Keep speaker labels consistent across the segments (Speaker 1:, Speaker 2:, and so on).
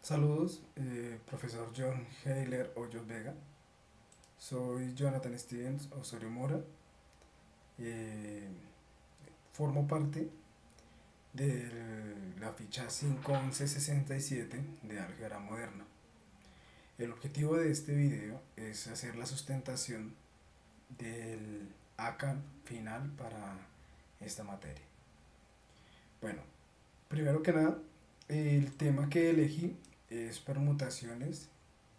Speaker 1: Saludos, profesor John Heiler Hoyos Vega. Soy Jonathan Stevens Osorio Mora. eh, Formo parte de la ficha 51167 de Álgebra Moderna. El objetivo de este video es hacer la sustentación del ACA final para esta materia. Bueno, primero que nada, el tema que elegí es permutaciones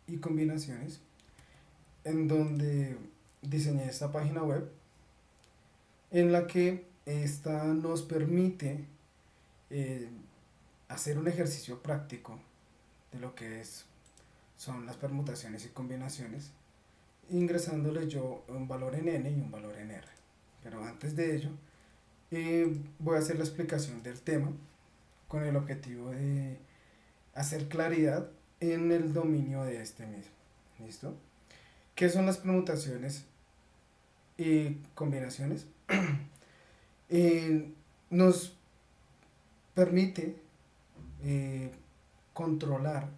Speaker 1: y combinaciones, en donde diseñé esta página web en la que esta nos permite eh, hacer un ejercicio práctico de lo que son las permutaciones y combinaciones, ingresándole yo un valor en n y un valor en r. Pero antes de ello, voy a hacer la explicación del tema con el objetivo de hacer claridad en el dominio de este mismo. ¿Listo? ¿Qué son las permutaciones y combinaciones? Eh, Nos permite eh, controlar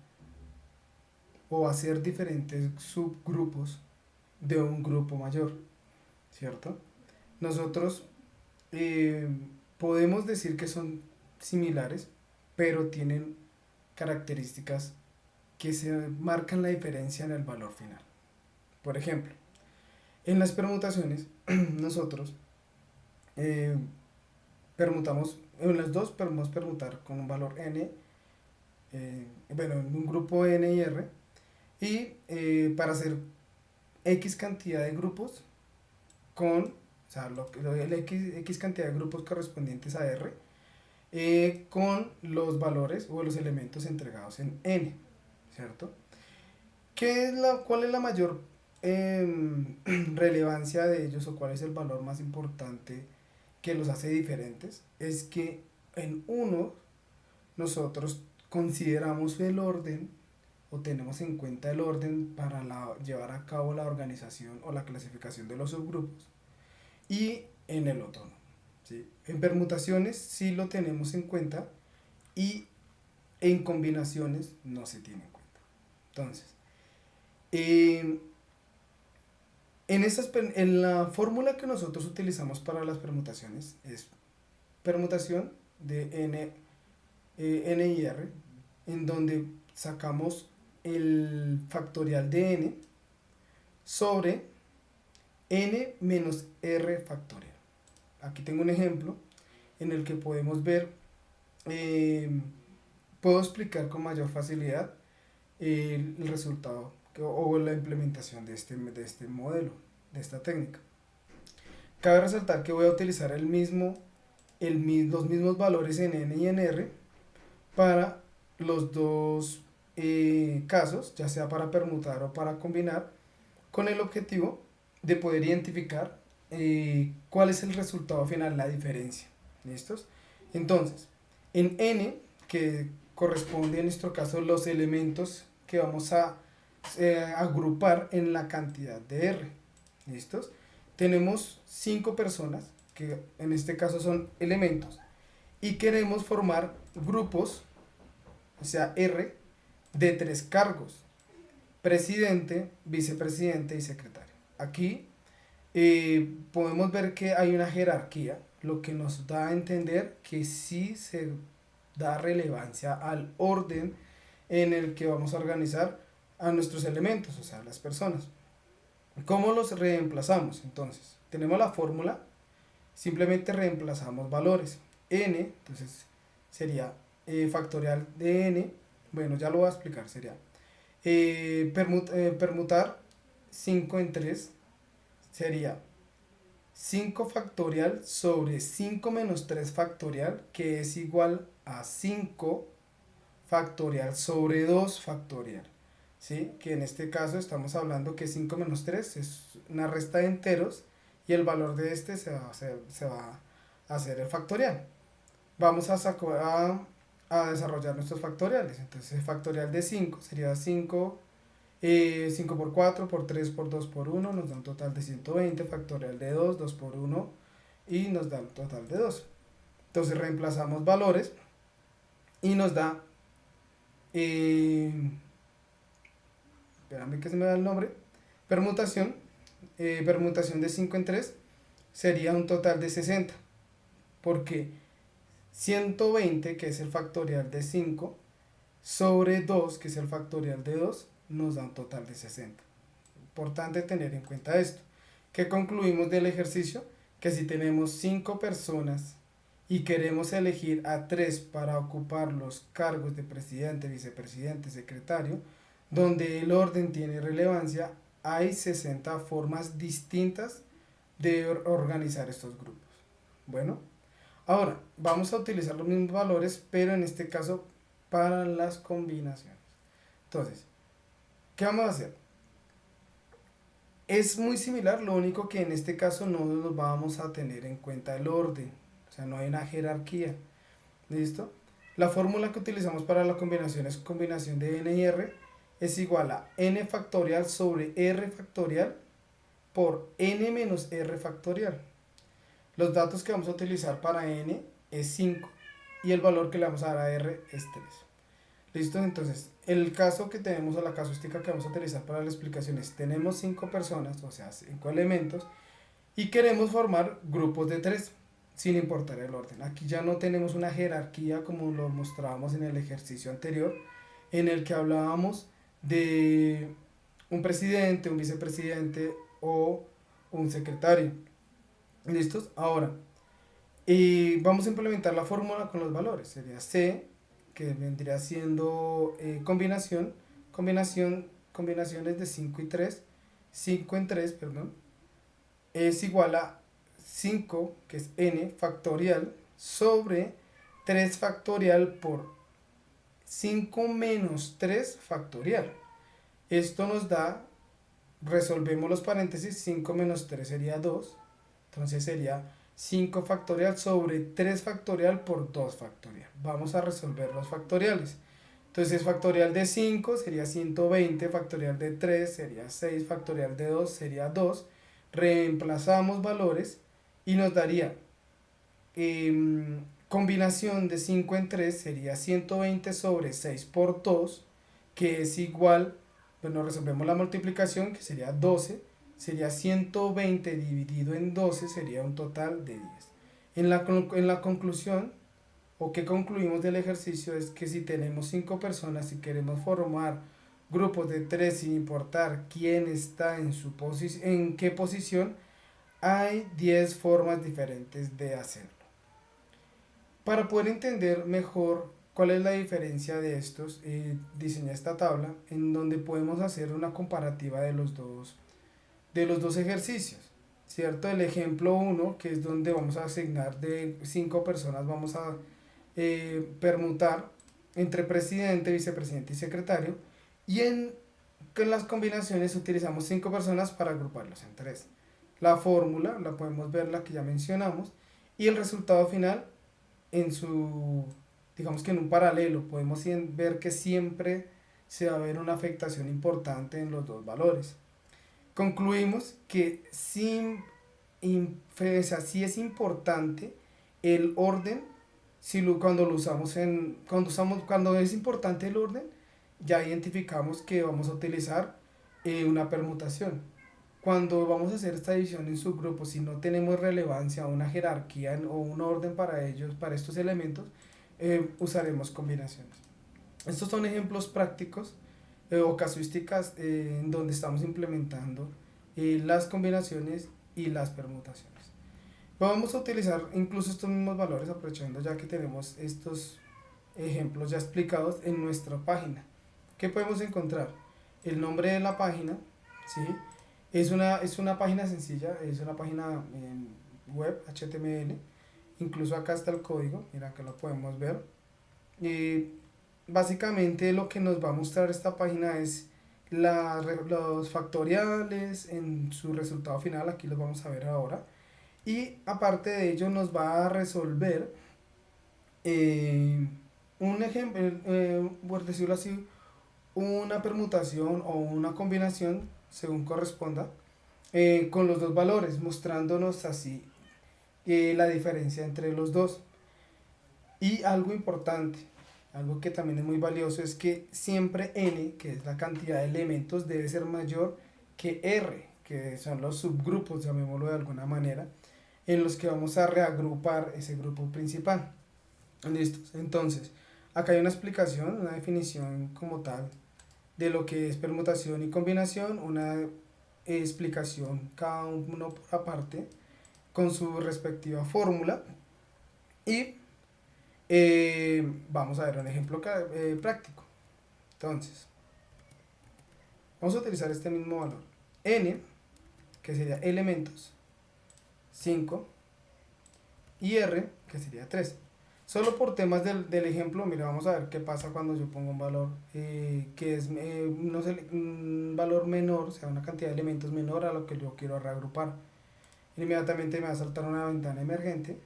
Speaker 1: o hacer diferentes subgrupos de un grupo mayor, ¿cierto? Nosotros eh, podemos decir que son similares, pero tienen características que se marcan la diferencia en el valor final. Por ejemplo, en las permutaciones, nosotros eh, permutamos, en las dos podemos permutar con un valor n, bueno, en un grupo n y r, y para hacer x cantidad de grupos con, o sea, el x cantidad de grupos correspondientes a r, con los valores o los elementos entregados en n, ¿cierto? ¿Cuál es la mayor relevancia de ellos, o cuál es el valor más importante que los hace diferentes? Es que en uno nosotros consideramos el orden o tenemos en cuenta el orden para llevar a cabo la organización o la clasificación de los subgrupos, y en el otro no, ¿sí? En permutaciones sí lo tenemos en cuenta, y en combinaciones no se tiene en cuenta. Entonces, eh, en la fórmula que nosotros utilizamos para las permutaciones es permutación de n y r, en donde sacamos el factorial de n sobre n menos r factorial. Aquí tengo un ejemplo en el que podemos ver, eh, puedo explicar con mayor facilidad el resultado o la implementación de este modelo, de esta técnica. Cabe resaltar que voy a utilizar los mismos valores en n y en r para los dos casos, ya sea para permutar o para combinar, con el objetivo de poder identificar cuál es el resultado final, la diferencia. ¿Listos? Entonces, en n, que corresponde en nuestro caso los elementos que vamos a agrupar en la cantidad de r. ¿Listos? Tenemos 5 personas, que en este caso son elementos, y queremos formar grupos, o sea, R, de 3 cargos: presidente, vicepresidente y secretario. Aquí podemos ver que hay una jerarquía, lo que nos da a entender que sí se da relevancia al orden en el que vamos a organizar a nuestros elementos, o sea, las personas. ¿Cómo los reemplazamos? Entonces, tenemos la fórmula, simplemente reemplazamos valores. N, entonces sería factorial de n, bueno, ya lo voy a explicar, sería permutar 5 en 3, sería 5 factorial sobre 5 menos 3 factorial, que es igual a 5 factorial sobre 2 factorial, ¿sí? Que en este caso estamos hablando que 5 menos 3 es una resta de enteros, y el valor de este se va a hacer el factorial. Vamos a desarrollar nuestros factoriales. Entonces el factorial de 5 sería 5, 5 por 4 por 3 por 2 por 1, nos da un total de 120. Factorial de 2, 2 por 1, y nos da un total de 2. Entonces reemplazamos valores y nos da eh, espérame que se me da el nombre, permutación, permutación de 5 en 3 sería un total de 60, porque 120, que es el factorial de 5, sobre 2, que es el factorial de 2, nos da un total de 60. Importante tener en cuenta esto. ¿Qué concluimos del ejercicio? Que si tenemos 5 personas y queremos elegir a 3 para ocupar los cargos de presidente, vicepresidente, secretario, donde el orden tiene relevancia, hay 60 formas distintas de organizar estos grupos. Bueno, ahora vamos a utilizar los mismos valores, pero en este caso para las combinaciones. Entonces, ¿qué vamos a hacer? Es muy similar, lo único que en este caso no nos vamos a tener en cuenta el orden, o sea, no hay una jerarquía. ¿Listo? La fórmula que utilizamos para la combinación es combinación de n y r es igual a n factorial sobre r factorial por n menos r factorial. Los datos que vamos a utilizar para n es 5 y el valor que le vamos a dar a r es 3. ¿Listo? Entonces, el caso que tenemos o la casuística que vamos a utilizar para la explicación es, tenemos 5 personas, o sea, 5 elementos, y queremos formar grupos de 3, sin importar el orden. Aquí ya no tenemos una jerarquía como lo mostrábamos en el ejercicio anterior, en el que hablábamos de un presidente, un vicepresidente o un secretario. ¿Listos? Ahora, vamos a implementar la fórmula con los valores. Sería C, que vendría siendo combinaciones de 5 y 3, 5 en 3, perdón, es igual a 5, que es n factorial, sobre 3 factorial por 5 menos 3 factorial. Esto nos da, resolvemos los paréntesis, 5 menos 3 sería 2, entonces sería 5 factorial sobre 3 factorial por 2 factorial. Vamos a resolver los factoriales. Entonces factorial de 5 sería 120, factorial de 3 sería 6, factorial de 2 sería 2. Reemplazamos valores y nos daría combinación de 5 en 3 sería 120 sobre 6 por 2, que es igual, bueno, resolvemos la multiplicación, que sería 12, sería 120 dividido en 12, sería un total de 10. En la conclusión, o que concluimos del ejercicio, es que si tenemos 5 personas y queremos formar grupos de 3 sin importar quién está en qué posición, hay 10 formas diferentes de hacerlo. Para poder entender mejor cuál es la diferencia de estos, diseñé esta tabla en donde podemos hacer una comparativa de los dos ejercicios, ¿cierto? El ejemplo 1, que es donde vamos a asignar de 5 personas, vamos a permutar entre presidente, vicepresidente y secretario, y en las combinaciones utilizamos 5 personas para agruparlos en 3. La fórmula la podemos ver, la que ya mencionamos, y el resultado final digamos que en un paralelo podemos ver que siempre se va a ver una afectación importante en los dos valores. Concluimos que sí es importante el orden, cuando es importante el orden, ya identificamos que vamos a utilizar una permutación. Cuando vamos a hacer esta división en subgrupos, si no tenemos relevancia, una jerarquía o un orden para ellos, para estos elementos, usaremos combinaciones. Estos son ejemplos prácticos o casuísticas en donde estamos implementando las combinaciones y las permutaciones. Vamos a utilizar incluso estos mismos valores, aprovechando ya que tenemos estos ejemplos ya explicados en nuestra página. ¿Qué podemos encontrar? El nombre de la página, ¿sí? Es una página sencilla, es una página web, HTML, incluso acá está el código, mira que lo podemos ver. Básicamente lo que nos va a mostrar esta página es los factoriales en su resultado final, aquí los vamos a ver ahora, y aparte de ello nos va a resolver un ejemplo, por decirlo así, una permutación o una combinación según corresponda con los dos valores, mostrándonos así la diferencia entre los dos. Y algo importante, algo que también es muy valioso es que siempre n, que es la cantidad de elementos, debe ser mayor que r, que son los subgrupos, llamémoslo de alguna manera, en los que vamos a reagrupar ese grupo principal. ¿Listos? Entonces, acá hay una explicación, una definición como tal de lo que es permutación y combinación, una explicación cada uno por aparte con su respectiva fórmula y vamos a ver un ejemplo práctico. Entonces, vamos a utilizar este mismo valor, n, que sería elementos, 5, y r, que sería 3. Solo por temas del ejemplo, mira, vamos a ver qué pasa cuando yo pongo un valor que es no sé, un valor menor, o sea, una cantidad de elementos menor a lo que yo quiero reagrupar. Inmediatamente me va a saltar una ventana emergente,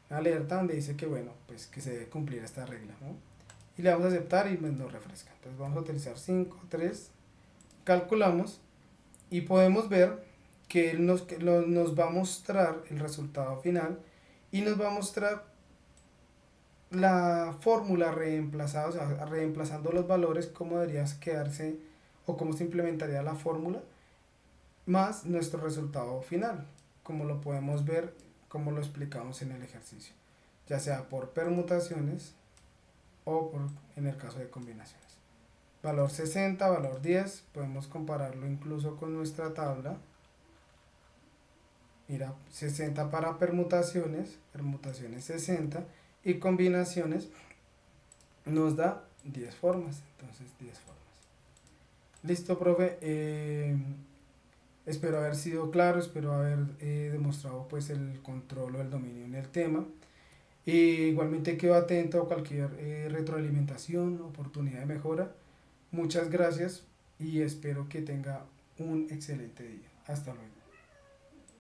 Speaker 1: una alerta donde dice que bueno, pues que se debe cumplir esta regla, ¿no? Y le vamos a aceptar y nos refresca. Entonces vamos a utilizar 5, 3, calculamos y podemos ver que él nos va a mostrar el resultado final y nos va a mostrar la fórmula reemplazada, o sea, reemplazando los valores, cómo debería quedarse o cómo se implementaría la fórmula, más nuestro resultado final, como lo podemos ver, como lo explicamos en el ejercicio, ya sea por permutaciones o por, en el caso de combinaciones. Valor 60, valor 10, podemos compararlo incluso con nuestra tabla. Mira, 60 para permutaciones, permutaciones 60, y combinaciones nos da 10 formas, entonces 10 formas. Listo, profe, espero haber sido claro, espero haber demostrado pues el control o el dominio en el tema. Igualmente quedo atento a cualquier retroalimentación, oportunidad de mejora. Muchas gracias y espero que tenga un excelente día. Hasta luego.